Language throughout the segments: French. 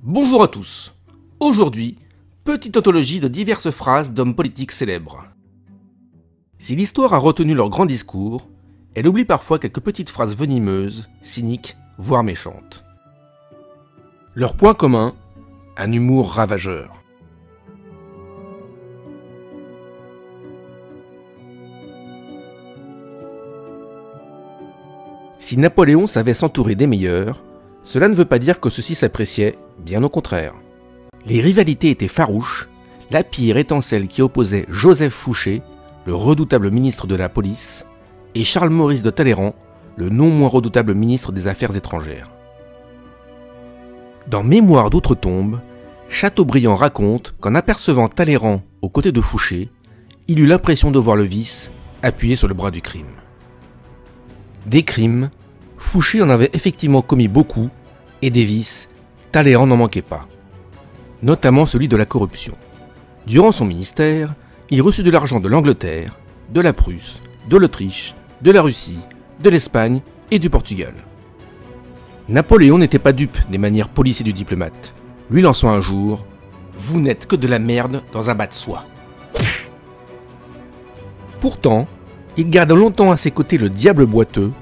Bonjour à tous. Aujourd'hui, petite anthologie de diverses phrases d'hommes politiques célèbres. Si l'histoire a retenu leurs grands discours, elle oublie parfois quelques petites phrases venimeuses, cyniques, voire méchantes. Leur point commun, un humour ravageur. Si Napoléon savait s'entourer des meilleurs, cela ne veut pas dire que ceux-ci s'appréciaient, bien au contraire. Les rivalités étaient farouches, la pire étant celle qui opposait Joseph Fouché, le redoutable ministre de la police, et Charles-Maurice de Talleyrand, le non moins redoutable ministre des Affaires étrangères. Dans Mémoires d'outre-tombe, Chateaubriand raconte qu'en apercevant Talleyrand aux côtés de Fouché, il eut l'impression de voir le vice appuyé sur le bras du crime. Des crimes, Fouché en avait effectivement commis beaucoup, et des vices, Talleyrand n'en manquait pas. Notamment celui de la corruption. Durant son ministère, il reçut de l'argent de l'Angleterre, de la Prusse, de l'Autriche, de la Russie, de l'Espagne et du Portugal. Napoléon n'était pas dupe des manières polies et du diplomate, lui lançant un jour « Vous n'êtes que de la merde dans un bas de soie ». Pourtant, il garda longtemps à ses côtés le diable boiteux,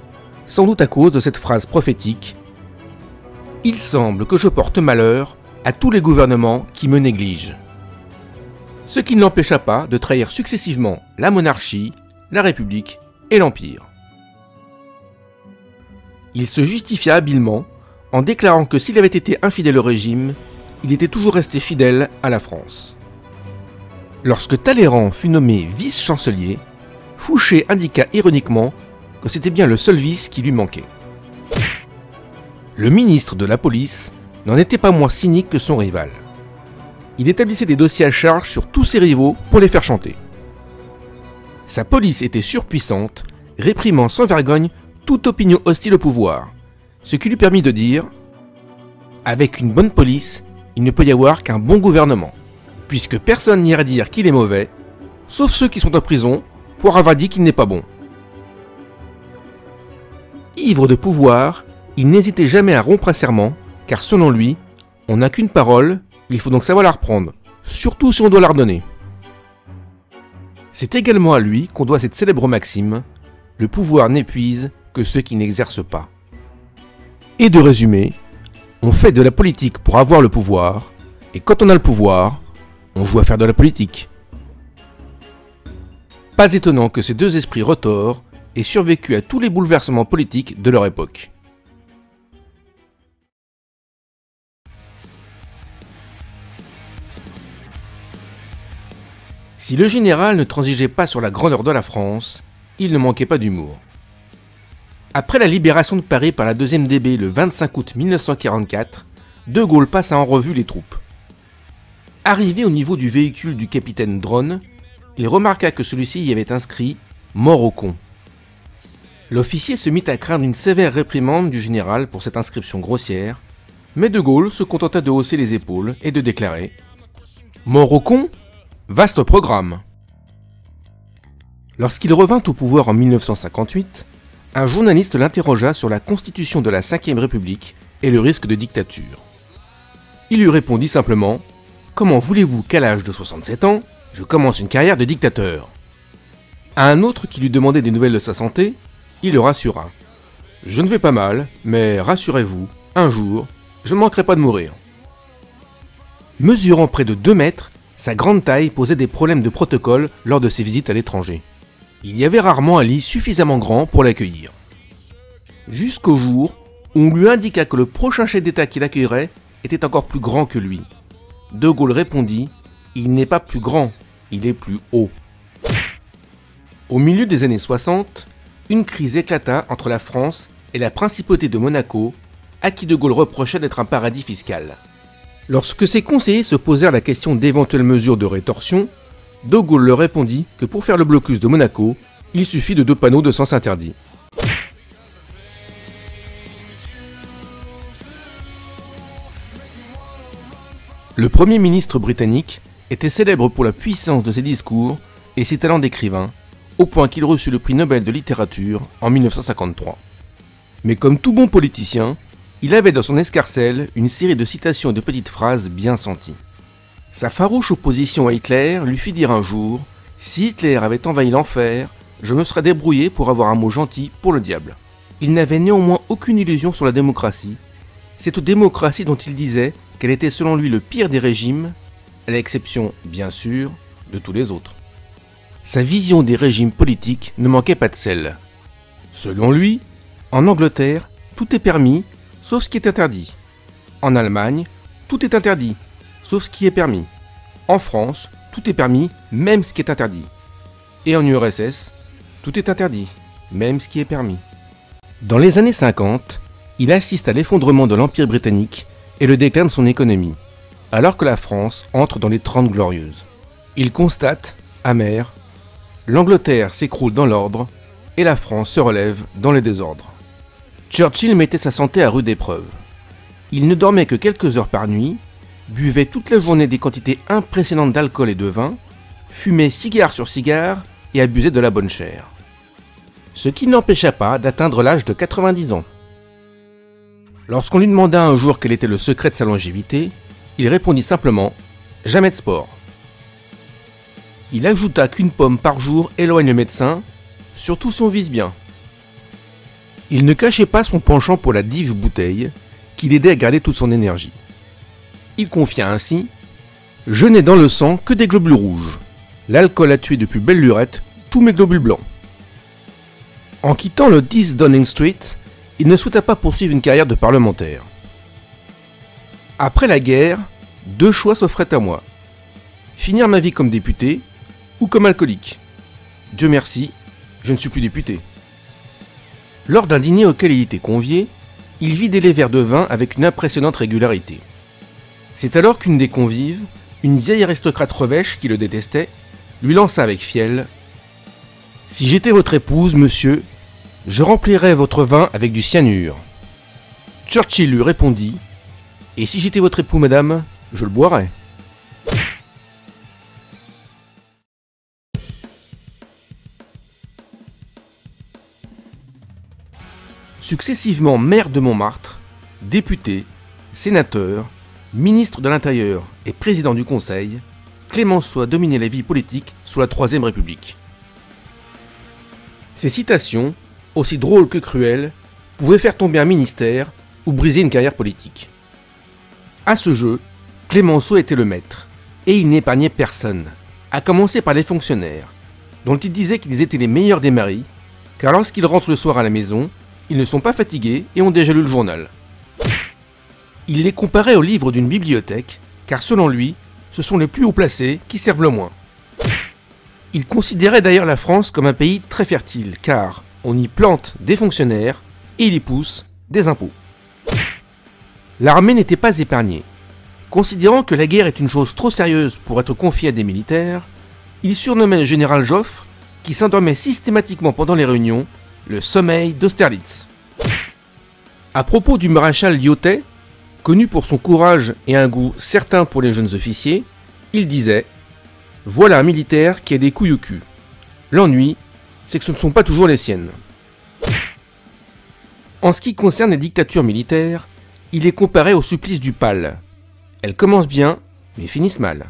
sans doute à cause de cette phrase prophétique « Il semble que je porte malheur à tous les gouvernements qui me négligent ». Ce qui ne l'empêcha pas de trahir successivement la monarchie, la République et l'Empire. Il se justifia habilement en déclarant que s'il avait été infidèle au régime, il était toujours resté fidèle à la France. Lorsque Talleyrand fut nommé vice-chancelier, Fouché indiqua ironiquement que c'était bien le seul vice qui lui manquait. Le ministre de la police n'en était pas moins cynique que son rival. Il établissait des dossiers à charge sur tous ses rivaux pour les faire chanter. Sa police était surpuissante, réprimant sans vergogne toute opinion hostile au pouvoir, ce qui lui permit de dire « Avec une bonne police, il ne peut y avoir qu'un bon gouvernement, puisque personne n'ira dire qu'il est mauvais, sauf ceux qui sont en prison pour avoir dit qu'il n'est pas bon. » Ivre de pouvoir, il n'hésitait jamais à rompre un serment, car selon lui, on n'a qu'une parole, il faut donc savoir la reprendre, surtout si on doit la redonner. C'est également à lui qu'on doit cette célèbre maxime, le pouvoir n'épuise que ceux qui n'exercent pas. Et de résumer, on fait de la politique pour avoir le pouvoir, et quand on a le pouvoir, on joue à faire de la politique. Pas étonnant que ces deux esprits retors aient survécu à tous les bouleversements politiques de leur époque. Si le général ne transigeait pas sur la grandeur de la France, il ne manquait pas d'humour. Après la libération de Paris par la 2e DB le 25 août 1944, De Gaulle passa en revue les troupes. Arrivé au niveau du véhicule du capitaine Dronne, il remarqua que celui-ci y avait inscrit « Mort au con ». L'officier se mit à craindre une sévère réprimande du général pour cette inscription grossière, mais De Gaulle se contenta de hausser les épaules et de déclarer « Mort au con ? Vaste programme !» Lorsqu'il revint au pouvoir en 1958, un journaliste l'interrogea sur la constitution de la Ve République et le risque de dictature. Il lui répondit simplement « Comment voulez-vous qu'à l'âge de 67 ans, je commence une carrière de dictateur ?» À un autre qui lui demandait des nouvelles de sa santé, il le rassura. « Je ne vais pas mal, mais rassurez-vous, un jour, je ne manquerai pas de mourir. » Mesurant près de 2 mètres, sa grande taille posait des problèmes de protocole lors de ses visites à l'étranger. Il y avait rarement un lit suffisamment grand pour l'accueillir. Jusqu'au jour où on lui indiqua que le prochain chef d'État qui l'accueillerait était encore plus grand que lui. De Gaulle répondit « Il n'est pas plus grand, il est plus haut ». Au milieu des années 60, une crise éclata entre la France et la principauté de Monaco, à qui De Gaulle reprochait d'être un paradis fiscal. Lorsque ses conseillers se posèrent la question d'éventuelles mesures de rétorsion, De Gaulle leur répondit que pour faire le blocus de Monaco, il suffit de 2 panneaux de sens interdit. Le Premier ministre britannique était célèbre pour la puissance de ses discours et ses talents d'écrivain, au point qu'il reçut le prix Nobel de littérature en 1953. Mais comme tout bon politicien, il avait dans son escarcelle une série de citations et de petites phrases bien senties. Sa farouche opposition à Hitler lui fit dire un jour « Si Hitler avait envahi l'enfer, je me serais débrouillé pour avoir un mot gentil pour le diable ». Il n'avait néanmoins aucune illusion sur la démocratie, cette démocratie dont il disait qu'elle était selon lui le pire des régimes, à l'exception, bien sûr, de tous les autres. Sa vision des régimes politiques ne manquait pas de sel. Selon lui, en Angleterre, tout est permis, sauf ce qui est interdit. En Allemagne, tout est interdit, sauf ce qui est permis. En France, tout est permis, même ce qui est interdit. Et en URSS, tout est interdit, même ce qui est permis. Dans les années 50, il assiste à l'effondrement de l'Empire britannique et le déclin de son économie, alors que la France entre dans les 30 glorieuses. Il constate, amer, l'Angleterre s'écroule dans l'ordre et la France se relève dans les désordres. Churchill mettait sa santé à rude épreuve. Il ne dormait que quelques heures par nuit, buvait toute la journée des quantités impressionnantes d'alcool et de vin, fumait cigare sur cigare et abusait de la bonne chair. Ce qui n'empêcha pas d'atteindre l'âge de 90 ans. Lorsqu'on lui demanda un jour quel était le secret de sa longévité, il répondit simplement « Jamais de sport ». Il ajouta qu'une pomme par jour éloigne le médecin, surtout si on vise bien. Il ne cachait pas son penchant pour la dive bouteille, qui l'aidait à garder toute son énergie. Il confia ainsi « Je n'ai dans le sang que des globules rouges. L'alcool a tué depuis belle lurette tous mes globules blancs. » En quittant le 10 Downing Street, il ne souhaita pas poursuivre une carrière de parlementaire. Après la guerre, 2 choix s'offraient à moi. Finir ma vie comme député ou comme alcoolique. Dieu merci, je ne suis plus député. Lors d'un dîner auquel il était convié, il vidait les verres de vin avec une impressionnante régularité. C'est alors qu'une des convives, une vieille aristocrate revêche qui le détestait, lui lança avec fiel « Si j'étais votre épouse, monsieur, je remplirais votre vin avec du cyanure. » Churchill lui répondit « Et si j'étais votre époux, madame, je le boirais. » Successivement maire de Montmartre, député, sénateur, ministre de l'Intérieur et président du Conseil, Clémenceau a dominé la vie politique sous la Troisième République. Ses citations, aussi drôles que cruelles, pouvaient faire tomber un ministère ou briser une carrière politique. À ce jeu, Clémenceau était le maître, et il n'épargnait personne, à commencer par les fonctionnaires, dont il disait qu'ils étaient les meilleurs des maris, car lorsqu'ils rentrent le soir à la maison, ils ne sont pas fatigués et ont déjà lu le journal. Il les comparait aux livres d'une bibliothèque, car selon lui, ce sont les plus haut placés qui servent le moins. Il considérait d'ailleurs la France comme un pays très fertile, car on y plante des fonctionnaires et il y pousse des impôts. L'armée n'était pas épargnée. Considérant que la guerre est une chose trop sérieuse pour être confiée à des militaires, il surnommait le général Joffre, qui s'endormait systématiquement pendant les réunions, le sommeil d'Austerlitz. À propos du maréchal Lyautey, connu pour son courage et un goût certain pour les jeunes officiers, il disait « Voilà un militaire qui a des couilles au cul. L'ennui, c'est que ce ne sont pas toujours les siennes. » En ce qui concerne les dictatures militaires, il est comparé au supplice du Pal. Elles commencent bien, mais finissent mal.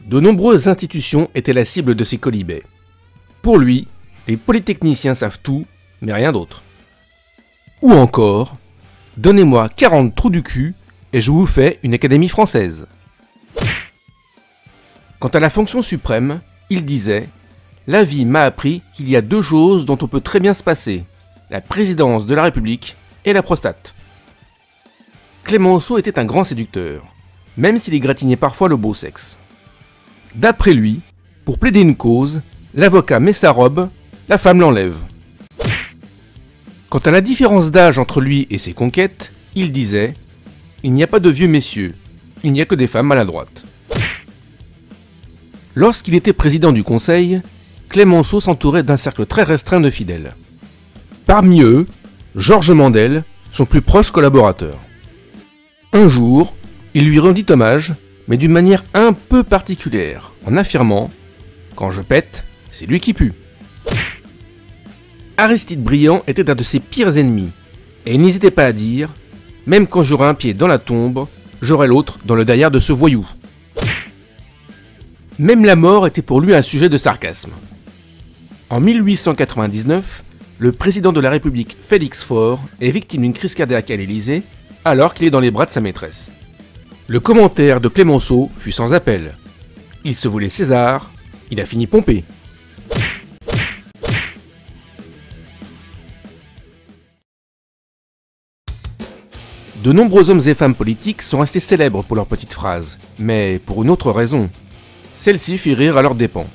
De nombreuses institutions étaient la cible de ces quolibets. Pour lui, les polytechniciens savent tout, mais rien d'autre. Ou encore, donnez-moi 40 trous du cul et je vous fais une académie française. Quant à la fonction suprême, il disait « La vie m'a appris qu'il y a 2 choses dont on peut très bien se passer, la présidence de la République et la prostate. » Clémenceau était un grand séducteur, même s'il égratignait parfois le beau sexe. D'après lui, pour plaider une cause, l'avocat met sa robe, la femme l'enlève. Quant à la différence d'âge entre lui et ses conquêtes, il disait « Il n'y a pas de vieux messieurs, il n'y a que des femmes maladroites. » Lorsqu'il était président du Conseil, Clémenceau s'entourait d'un cercle très restreint de fidèles. Parmi eux, Georges Mandel, son plus proche collaborateur. Un jour, il lui rendit hommage, mais d'une manière un peu particulière, en affirmant « Quand je pète, c'est lui qui pue ». Aristide Briand était un de ses pires ennemis, Et n'hésitez pas à dire « Même quand j'aurai un pied dans la tombe, j'aurai l'autre dans le derrière de ce voyou ». Même la mort était pour lui un sujet de sarcasme. En 1899, le président de la République Félix Faure est victime d'une crise cardiaque à l'Élysée alors qu'il est dans les bras de sa maîtresse. Le commentaire de Clémenceau fut sans appel. Il se voulait César, il a fini Pompée. De nombreux hommes et femmes politiques sont restés célèbres pour leurs petites phrases, mais pour une autre raison. Celle-ci fit rire à leurs dépens.